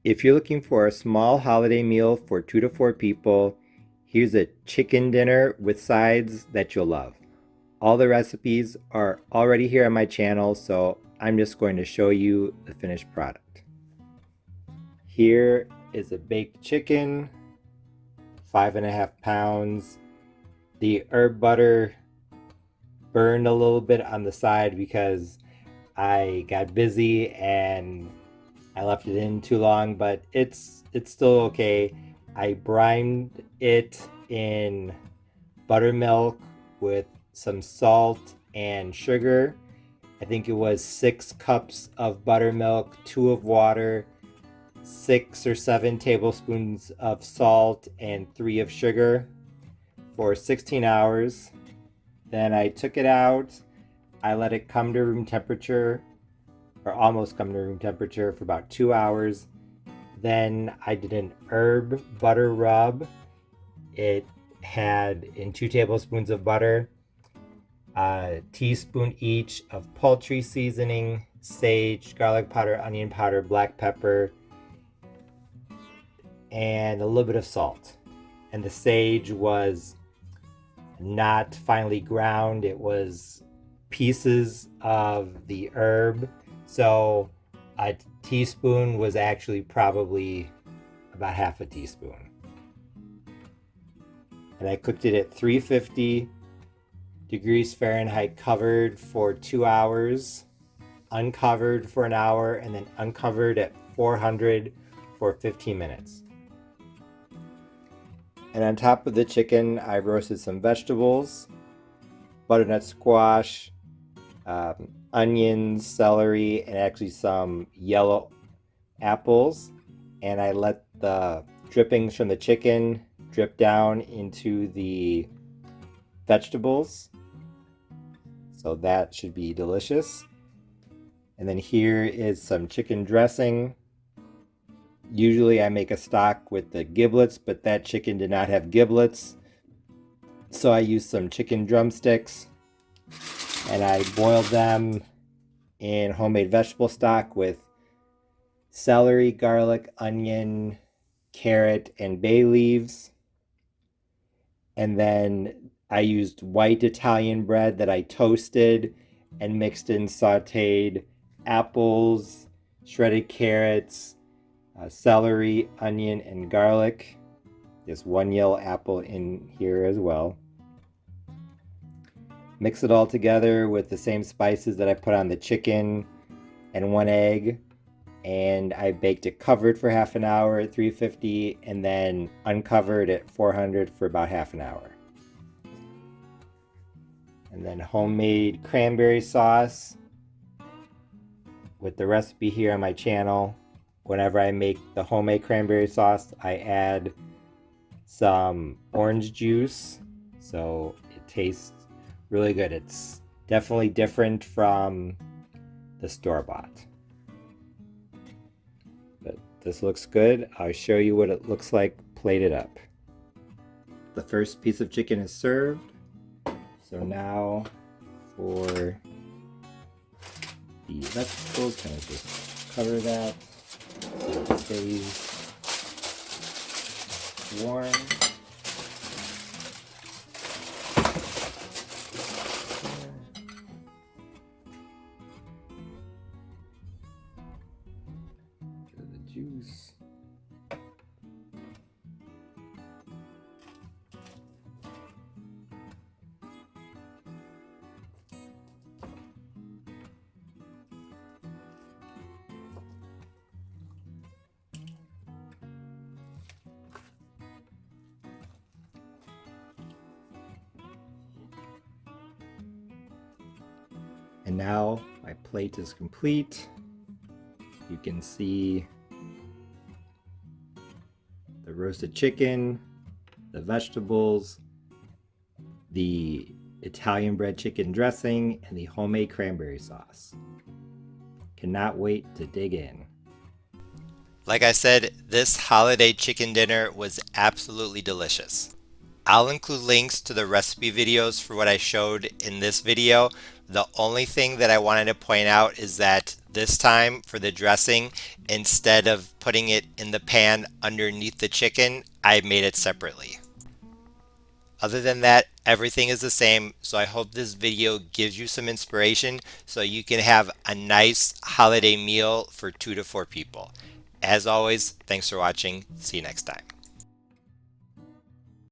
If you're looking for a small holiday meal for 2 to 4 people, here's a chicken dinner with sides that you'll love. All the recipes are already here on my channel, so I'm just going to show you the finished product. Here is a baked chicken, 5.5 pounds. The herb butter burned a little bit on the side because I got busy and I left it in too long, but it's still okay. I brined it in buttermilk with some salt and sugar. I think it was 6 cups of buttermilk, 2 of water, 6 or 7 tablespoons of salt, and 3 of sugar for 16 hours. Then I took it out. I let it come to room temperature, or almost come to room temperature, for about 2 hours. Then I did an herb butter rub. It had in 2 tablespoons of butter, a teaspoon each of poultry seasoning, sage, garlic powder, onion powder, black pepper, and a little bit of salt. And the sage was not finely ground, it was pieces of the herb. So a teaspoon was actually probably about half a teaspoon. And I cooked it at 350 degrees Fahrenheit covered for 2 hours, uncovered for an hour, and then uncovered at 400 for 15 minutes. And on top of the chicken, I roasted some vegetables, butternut squash, onions, celery, and actually some yellow apples. And I let the drippings from the chicken drip down into the vegetables. So that should be delicious. And then here is some chicken dressing. Usually I make a stock with the giblets, but that chicken did not have giblets. So I used some chicken drumsticks and I boiled them in homemade vegetable stock with celery, garlic, onion, carrot, and bay leaves. And then I used white Italian bread that I toasted and mixed in sauteed apples, shredded carrots, celery, onion, and garlic. There's 1 yellow apple in here as well. Mix it all together with the same spices that I put on the chicken and 1 egg. And I baked it covered for half an hour at 350 and then uncovered at 400 for about half an hour. And then homemade cranberry sauce with the recipe here on my channel. Whenever I make the homemade cranberry sauce, I add some orange juice, so it tastes really good. It's definitely different from the store-bought. But this looks good. I'll show you what it looks like plated up. The first piece of chicken is served. So now for the vegetables, kind of just cover that so it stays warm. Get the juice. And now my plate is complete. You can see the roasted chicken, the vegetables, the Italian bread chicken dressing, and the homemade cranberry sauce. Cannot wait to dig in. Like I said, this holiday chicken dinner was absolutely delicious. I'll include links to the recipe videos for what I showed in this video, The only thing that I wanted to point out is that this time for the dressing, instead of putting it in the pan underneath the chicken, I made it separately. Other than that, everything is the same. So I hope this video gives you some inspiration so you can have a nice holiday meal for 2 to 4 people. As always, thanks for watching. See you next time.